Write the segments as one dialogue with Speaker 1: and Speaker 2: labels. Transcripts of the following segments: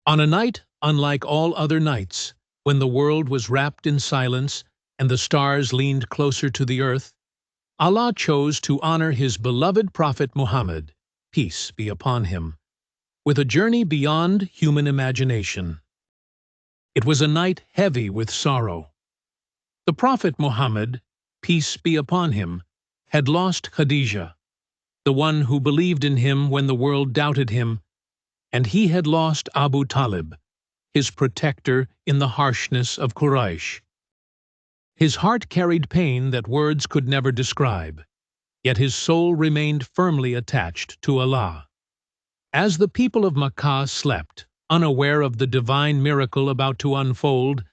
Speaker 1: On a night unlike all other nights, when the world was wrapped in silence and the stars leaned closer to the earth, Allah chose to honor His beloved Prophet Muhammad, peace be upon him, with a journey beyond human imagination. It was a night heavy with sorrow. The Prophet Muhammad, peace be upon him, had lost Khadijah, the one who believed in him when the world doubted him, and he had lost Abu Talib, his protector in the harshness of Quraysh. His heart carried pain that words could never describe, yet his soul remained firmly attached to Allah. As the people of Makkah slept, unaware of the divine miracle about to unfold,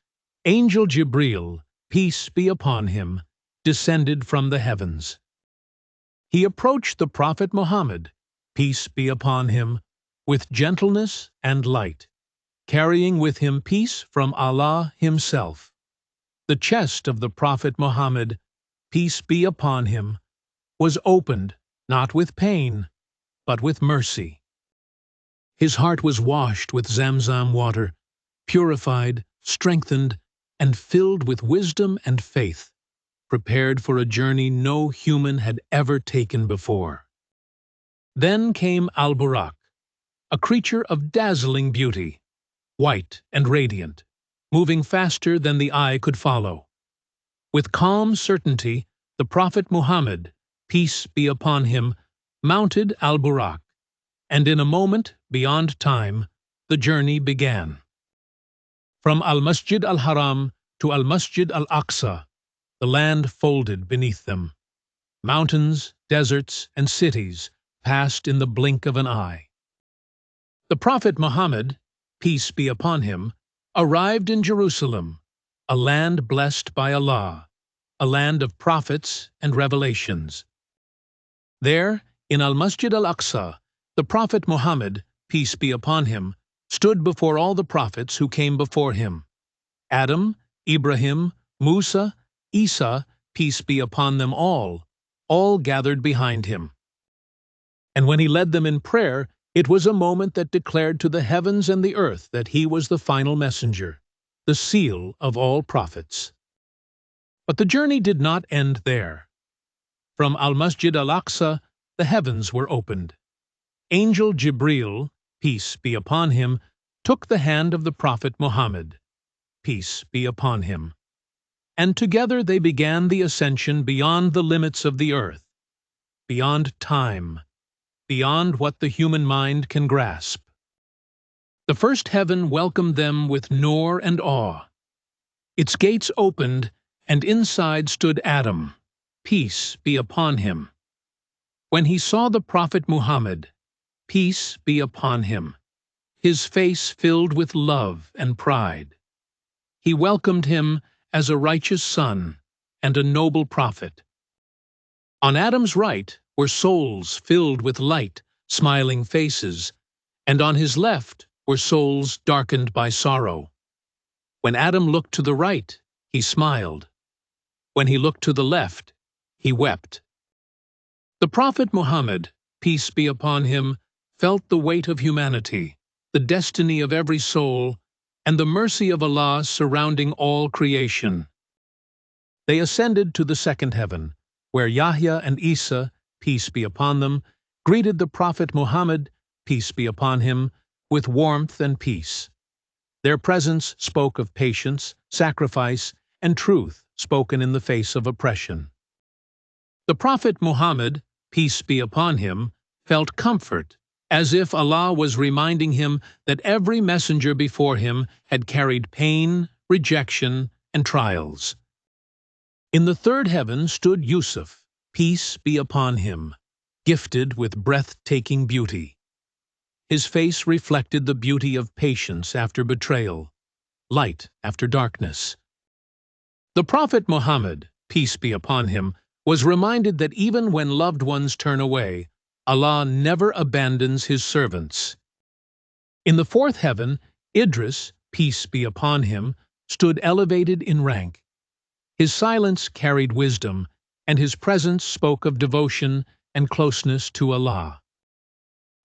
Speaker 1: Angel Jibreel, peace be upon him, descended from the heavens. He approached the Prophet Muhammad, peace be upon him, with gentleness and light, carrying with him peace from Allah Himself. The chest of the Prophet Muhammad, peace be upon him, was opened not with pain, but with mercy. His heart was washed with Zamzam water, purified, strengthened, and filled with wisdom and faith, prepared for a journey no human had ever taken before. Then came Al-Buraq, a creature of dazzling beauty, white and radiant, moving faster than the eye could follow. With calm certainty, the Prophet Muhammad, peace be upon him, mounted Al-Buraq, and in a moment, beyond time, the journey began. From Al-Masjid Al-Haram to Al-Masjid Al-Aqsa, the land folded beneath them. Mountains, deserts, and cities passed in the blink of an eye. The Prophet Muhammad, peace be upon him, arrived in Jerusalem, a land blessed by Allah, a land of prophets and revelations. There, in Al-Masjid Al-Aqsa, the Prophet Muhammad, peace be upon him, stood before all the prophets who came before him. Adam, Ibrahim, Musa, Isa, peace be upon them all gathered behind him. And when he led them in prayer, it was a moment that declared to the heavens and the earth that he was the final messenger, the seal of all prophets. But the journey did not end there. From Al-Masjid Al-Aqsa, the heavens were opened. Angel Jibreel, peace be upon him, took the hand of the Prophet Muhammad, peace be upon him, and together they began the ascension beyond the limits of the earth, beyond time, beyond what the human mind can grasp. The first heaven welcomed them with nur and awe. Its gates opened, and inside stood Adam, peace be upon him. When he saw the Prophet Muhammad, peace be upon him, his face filled with love and pride. He welcomed him as a righteous son and a noble prophet. On Adam's right were souls filled with light, smiling faces, and on his left were souls darkened by sorrow. When Adam looked to the right, he smiled. When he looked to the left, he wept. The Prophet Muhammad, peace be upon him, felt the weight of humanity, the destiny of every soul, and the mercy of Allah surrounding all creation. They ascended to the second heaven, where Yahya and Isa, peace be upon them, greeted the Prophet Muhammad, peace be upon him, with warmth and peace. Their presence spoke of patience, sacrifice, and truth spoken in the face of oppression. The Prophet Muhammad, peace be upon him, felt comfort, as if Allah was reminding him that every messenger before him had carried pain, rejection, and trials. In the third heaven stood Yusuf, peace be upon him, gifted with breathtaking beauty. His face reflected the beauty of patience after betrayal, light after darkness. The Prophet Muhammad, peace be upon him, was reminded that even when loved ones turn away, Allah never abandons His servants. In the fourth heaven, Idris, peace be upon him, stood elevated in rank. His silence carried wisdom, and his presence spoke of devotion and closeness to Allah.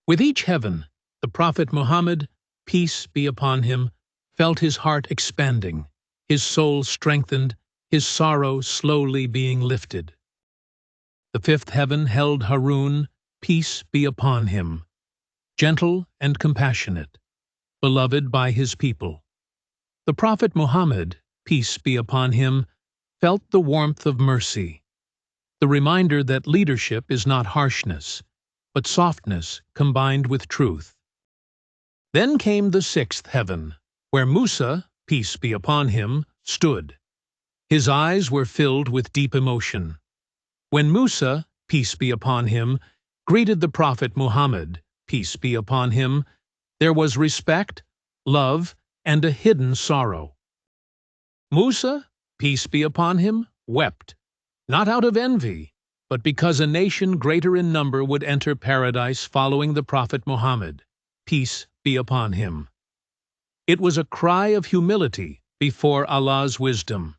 Speaker 1: With each heaven, the Prophet Muhammad, peace be upon him, felt his heart expanding, his soul strengthened, his sorrow slowly being lifted. The fifth heaven held Harun, peace be upon him, gentle and compassionate, beloved by his people. The Prophet Muhammad, peace be upon him, felt the warmth of mercy, the reminder that leadership is not harshness, but softness combined with truth. Then came the sixth heaven, where Musa, peace be upon him, stood. His eyes were filled with deep emotion. When Musa, peace be upon him, greeted the Prophet Muhammad, peace be upon him, there was respect, love, and a hidden sorrow. Musa, peace be upon him, wept, not out of envy, but because a nation greater in number would enter paradise following the Prophet Muhammad, peace be upon him. It was a cry of humility before Allah's wisdom.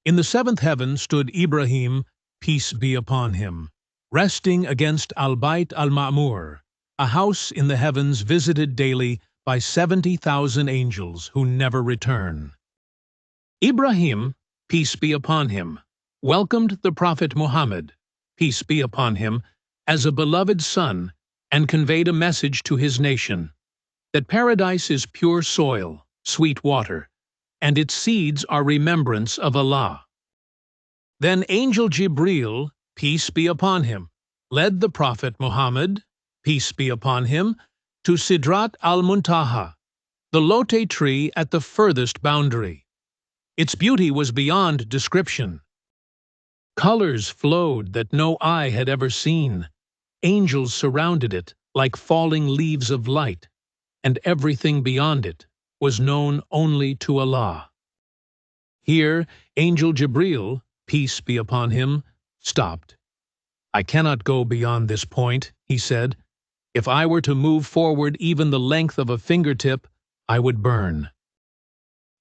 Speaker 1: In the seventh heaven stood Ibrahim, peace be upon him, resting against Al-Bayt Al-Ma'mur, a house in the heavens visited daily by 70,000 angels who never return. Ibrahim, peace be upon him, welcomed the Prophet Muhammad, peace be upon him, as a beloved son and conveyed a message to his nation, that paradise is pure soil, sweet water, and its seeds are remembrance of Allah. Then Angel Jibreel, peace be upon him, led the Prophet Muhammad, peace be upon him, to Sidrat al-Muntaha, the lote tree at the furthest boundary. Its beauty was beyond description. Colors flowed that no eye had ever seen. Angels surrounded it like falling leaves of light, and everything beyond it was known only to Allah. Here, Angel Jibreel, peace be upon him, stopped. "I cannot go beyond this point," he said. "If I were to move forward even the length of a fingertip, I would burn."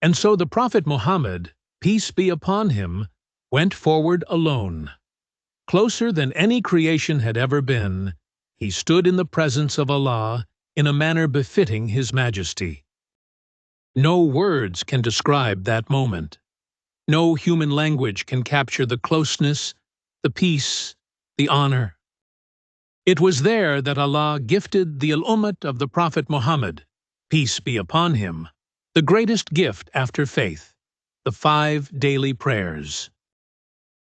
Speaker 1: And so the Prophet Muhammad, peace be upon him, went forward alone. Closer than any creation had ever been, he stood in the presence of Allah in a manner befitting His Majesty. No words can describe that moment. No human language can capture the closeness, the peace, the honor. It was there that Allah gifted the al-Ummat of the Prophet Muhammad, peace be upon him, the greatest gift after faith, the 5 daily prayers.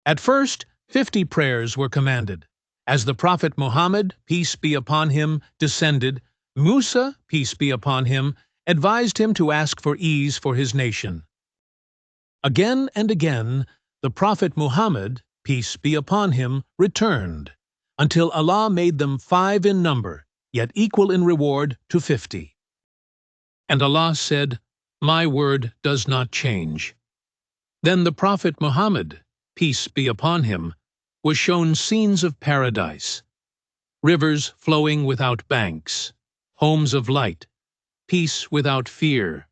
Speaker 1: At first, 50 prayers were commanded. As the Prophet Muhammad, peace be upon him, descended, Musa, peace be upon him, advised him to ask for ease for his nation. Again and again, the Prophet Muhammad, peace be upon him, returned, until Allah made them 5 in number, yet equal in reward to 50. And Allah said, "My word does not change." Then the Prophet Muhammad, peace be upon him, was shown scenes of paradise, rivers flowing without banks, homes of light, peace without fear,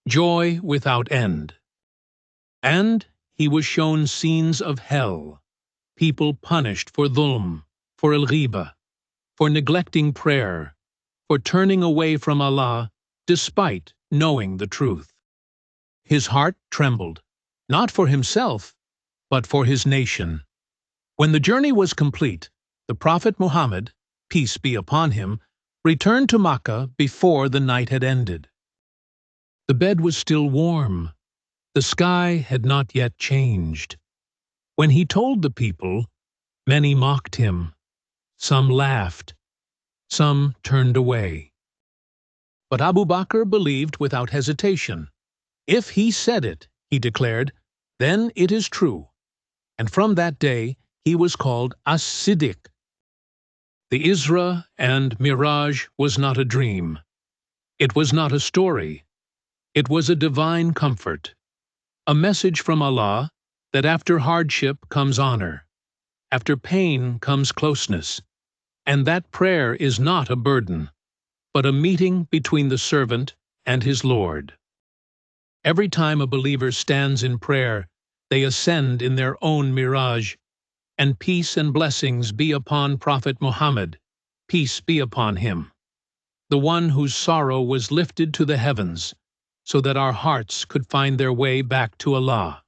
Speaker 1: joy without end. And he was shown scenes of hell, people punished for dhulm, for al-ghiba, for neglecting prayer, for turning away from Allah despite knowing the truth. His heart trembled, not for himself, but for his nation. When the journey was complete, the Prophet Muhammad, peace be upon him, returned to Makkah before the night had ended. The bed was still warm. The sky had not yet changed. When he told the people, many mocked him. Some laughed. Some turned away. But Abu Bakr believed without hesitation. If he said it, he declared, then it is true. And from that day, he was called As-Siddiq. The Isra and Miraj was not a dream. It was not a story. It was a divine comfort, a message from Allah that after hardship comes honor, after pain comes closeness, and that prayer is not a burden, but a meeting between the servant and his Lord. Every time a believer stands in prayer, they ascend in their own miraj, and peace and blessings be upon Prophet Muhammad, peace be upon him. the one whose sorrow was lifted to the heavens, so that our hearts could find their way back to Allah.